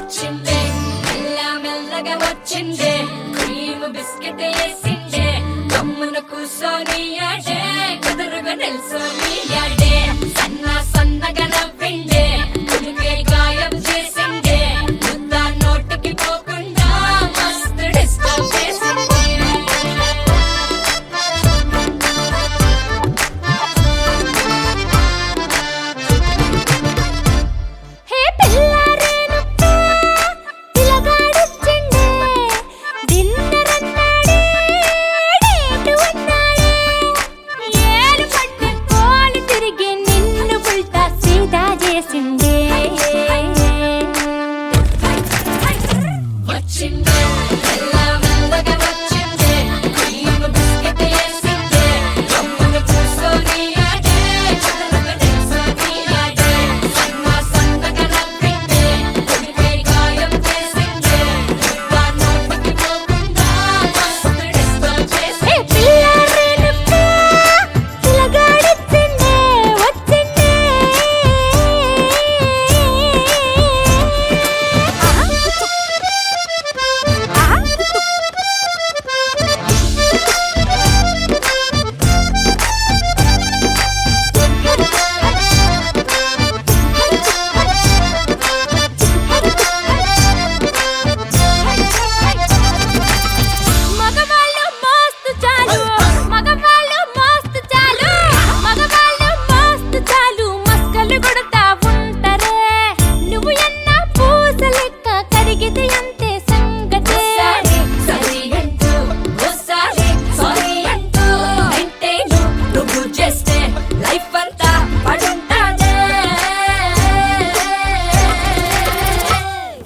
వచ్చిందే మెల్ల మెల్లగా వచ్చిందే క్రీమ్ బిస్కెట్ వేసిందే గమ్మున కూసోని ఆడే కుదురుగా నిల్సోని ఆడే సన్నగా నవ్విండే కుడికే గాయం చేసిందే ముద్ద నోటికి పోకుండా మస్తు డిస్టర్బ్ చేసిందే వచ్చిందే మెల్ల మెల్లగా వచ్చిందే క్రీమ్ బిస్కెట్ వేసిందే గమ్మున కూసోని ఆడే కుదురుగా నిల్సోని ఆడే సన్నగా నవ్విందే కుడికే గాయం చేసిందే ముద్ద నోటికి పోకుండా మస్తు డిస్టర్బ్ చేసిందే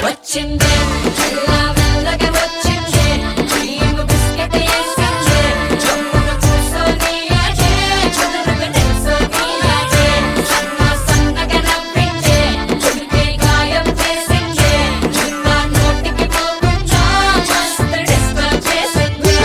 వచ్చిందే మెల్ల మెల్లగా వచ్చిందే క్రీమ్ బిస్కెట్ వేసిందే గమ్మున కూసోని ఆడే కుదురుగా నిల్సోని ఆడే సన్నగా నవ్విందే కుడికే గాయం చేసిందే ముద్ద నోటికి పోకుండా మస్తు డిస్టర్బ్ చేసిందే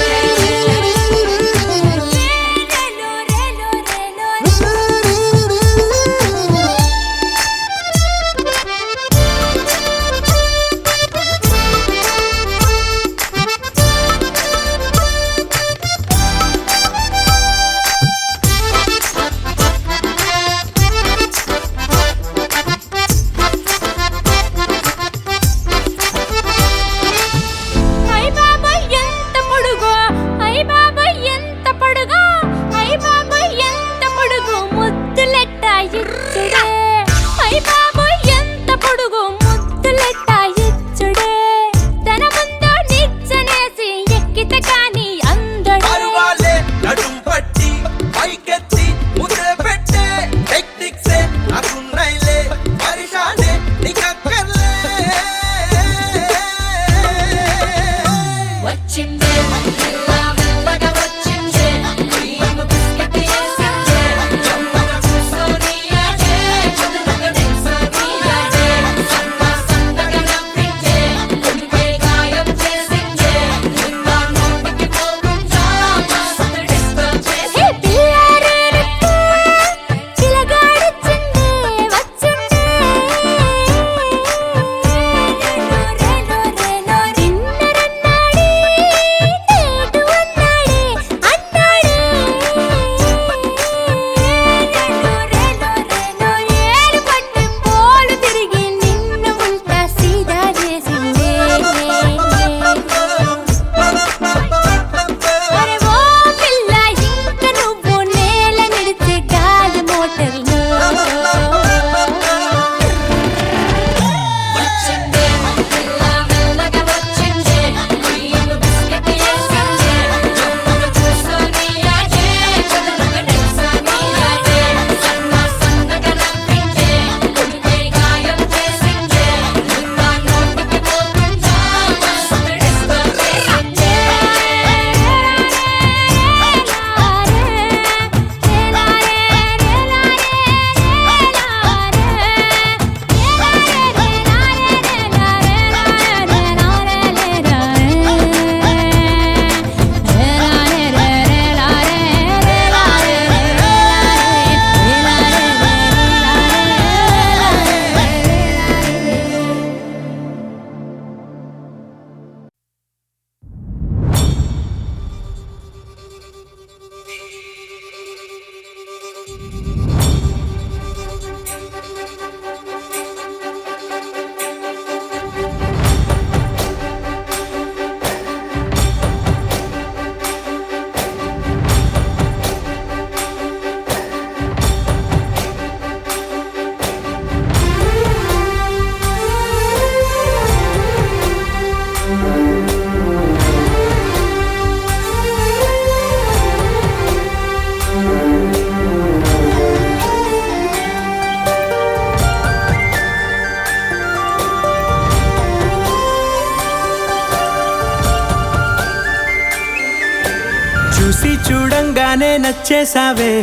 చూడంగానే నచ్చేసావే,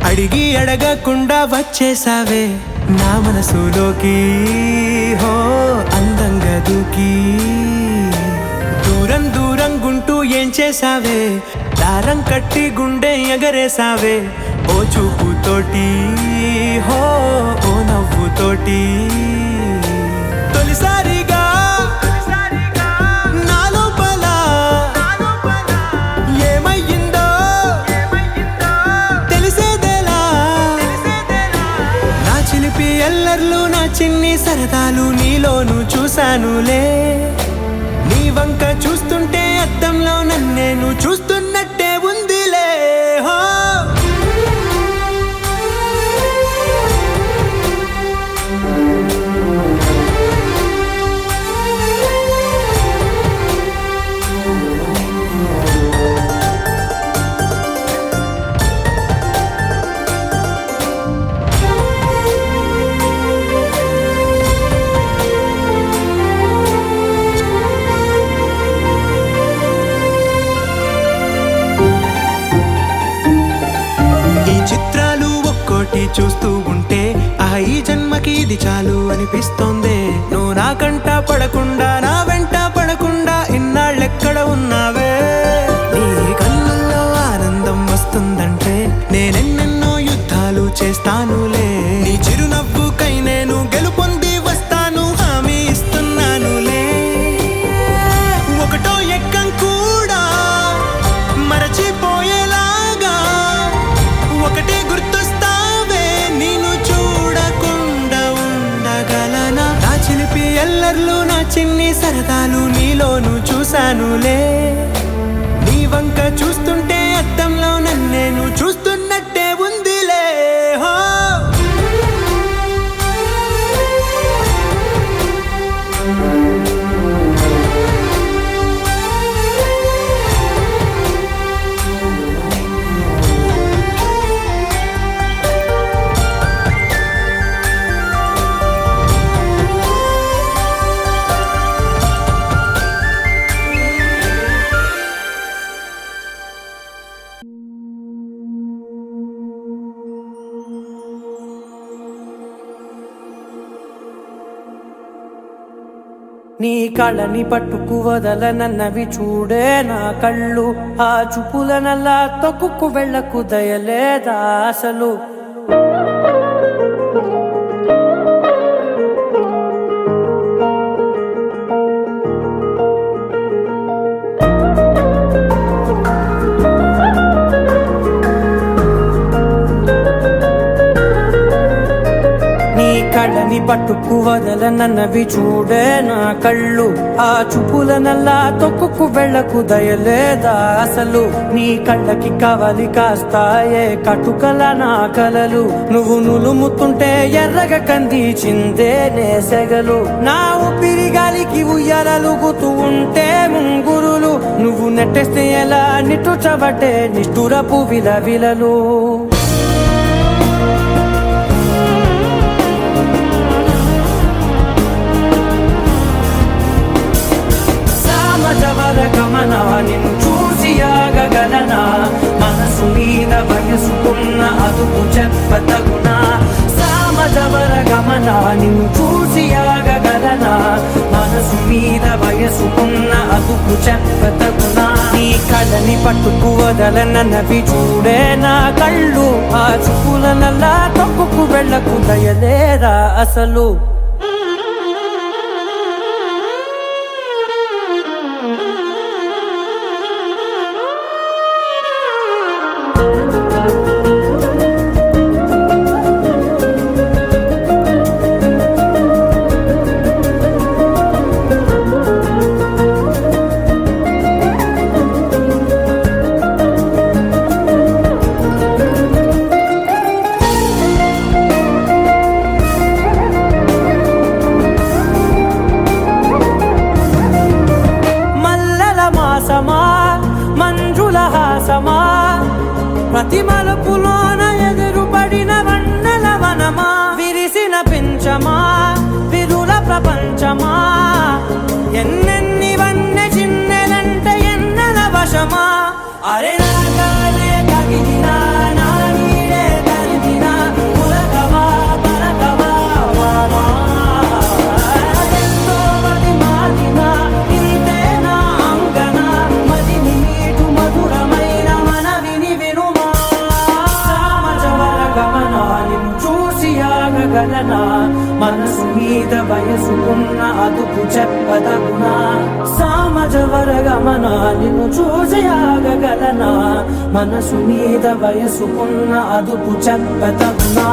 అడిగి అడగకుండా వచ్చేసావే నా మనసులోకి. హో అందంగా దూకి దూరం దూరం గుంటూ ఏం చేసావే, దారం కట్టి గుండె ఎగరేసావే ఓ చూపుతోటి, హో ఓ నవ్వుతోటి. తొలిసారిగా నా లోపల ఏమయ్యిందో తెలిసేదేలా. నా చిలిపి ఎల్లర్లు నా చిన్ని సరదాలు నీలోను చూశానులే. నీ వంక చూస్తుంటే అద్దంలో నన్నేను చూస్తున్నట్టే ఉందిలే. హో చూస్తూ ఉంటే ఈ జన్మకి ఇది చాలు అనిపిస్తోంది. నువ్వు నా కంట పడకుండా నా వెంట పడకుండా ఇన్నాళ్ళెక్కడ ఉన్నావే. నీ కళ్ళల్లో ఆనందం వస్తుందంటే నేనెన్నెన్నో యుద్ధాలు చేస్తానులే. నీ చిరునవ్వుకై నేను గెలుపొంది వస్తాను హామీ ఇస్తున్నానులే. ఒకటో ఎక్కం కూడా మరచిపోయేలాగా ఒకటే గుర్తొస్తావే, నేను చూడకుండా ఉండగలనా. నా చిలిపి ఎల్లర్లు నా చిన్ని సరదాలు నీలోను చూశానులే. నీ వంక చూస్తుంటే అద్దంలో నన్నేను చూస్తున్నట్టే ఉందిలే. హో నీ కళ్ళని పట్టుకు వదలనన్నవి చూడే నా కళ్ళు. ఆ చూపులనల్లా తొక్కుకు వెళ్ళకు దయలేదా అసలు. కళ్ళని పట్టుకు వదలనన్నవి చూడే నా కళ్ళు. ఆ చూపులనల్లా తొక్కుకు వెళ్ళకు దయలేదా అసలు. నీ కళ్ళకి కవలి కాస్తాయే కటుకల నా కలలు. నువ్వు నులుముతుంటే ఎర్రగ కందిచిందే నేసెగలు. నా ఊపిరి గాలికి ఉయ్యాలలుగుతూ ఉంటే ముంగురులు. నువ్వు నెట్టేస్తే ఎలా నిట్టుచబట్టే నిష్ఠురపు విలవిలలు. గమన నిన్ను చూసి ఆగగలనా. మనసు మీద వయసుకున్న అదుపు చెప్పతగునా. సామజవర గమన నిన్ను చూసి ఆగగలనా. మనసు మీద వయసుకున్న అదుపు చెప్పతగునా. నీ కళ్ళని పట్టుకు వదలనన్నవి చూడే నా కళ్ళు. ఆ చూపులనల్లా తొక్కుకు వెళ్ళకు దయలేదా అసలు. మంజుల హాసమా ప్రతి మలుపులోన ఎదురుపడిన వన్నెల వనమా. విరిసిన పించమా విరుల ప్రపంచమా. ఎన్నెన్ని వన్నె చిన్నెలంటే ఎన్నెల వశమా. అరే నాగాలే కవిని మీద వయసుకున్న అదుపు చెప్పదగునా సామజ వరగమనా నిన్ను చూసి ఆగగలనా మనసు మీద వయసుకున్న అదుపు చెప్పదగునా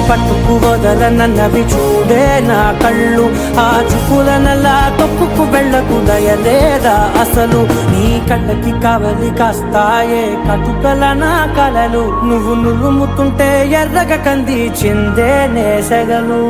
పట్టుకు వదలనన్నవి చూడే నా కళ్ళు ఆ చూపులనలా తొక్కుకు వెళ్ళకు దయలేదా అసలు నీ కళ్ళకి కావలి కాస్తాయే కటుకల నా కలలు నువ్వు నులుముతుంటే ఎర్రగ కంది చిందే నేసగలు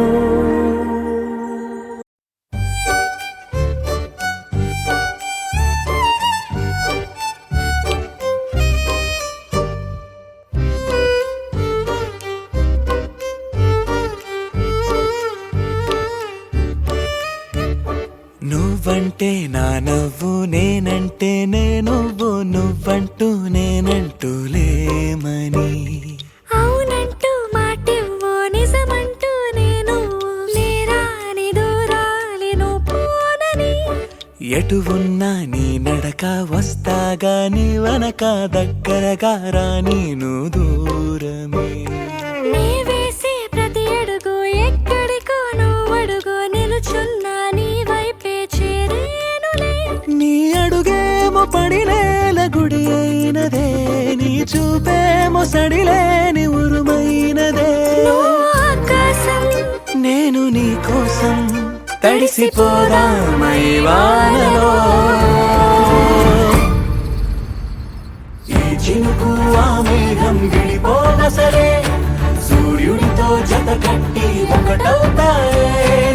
నువ్వంటే నా నవ్వు నేనంటే నువ్వు నువ్వంటూ నేనంటూ లేమని అవునంటూ మాటివ్వు నిజమంటూ నేను లేరాని దూరాలిను పోనని ఎటు ఉన్నా నీ నడక వస్తాగా నీ వనక దగ్గరగా రాని నువ్వు దూరమే నీ వేసే ప్రతి అడుగు ఎక్కడికో నువ్వు అడుగు నిలుచున్నా నీ వైపే చేరేనులే నీ అడుగేమో పడినేల గుడి అయినదే నీ చూపేమో సడిలేని ఉరుమైనదే నువ్వు ఆకాశం నేను నీ కోసం తడిసిపోదామై వానలో ఈ చినుకు ఆ మేఘం విడిపోవసలే సూర్యుడితో జత కట్టి ఒకటవుతాయే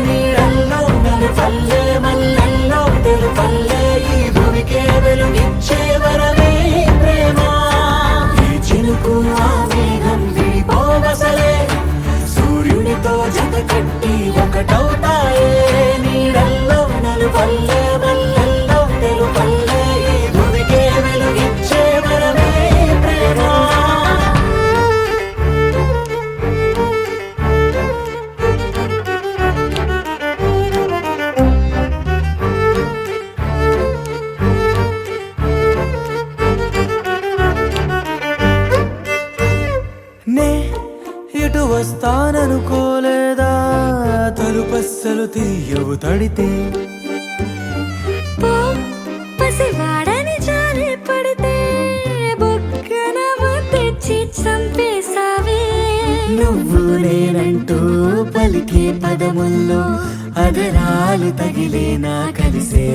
నీడల్లో నలు పల్లె మల్లెల్లో తెలుపల్లె ఈ భూమికే వెలుగిచ్చే వరమే ప్రేమ ఈ చినుకు ఆ మేఘం విడిపోవసలే సూర్యుడితో జత కట్టి ఒకటవుతాయే నీడల్లో నలు పల్లె మల్లెల్లో తెలుపల్లె ఈ భూమికే వెలుగిచ్చే వరమే ప్రేమ నే ఇటు వస్తాననుకోలేదా తలుపస్సలు తీయవు తడితే పో పసివాడని జాలి పడితే బొక్కన తెచ్చి చంపేశావే నువ్వు నేనంటూ పలికే పదముల్లో అదరాలు తగిలే నా కలిసే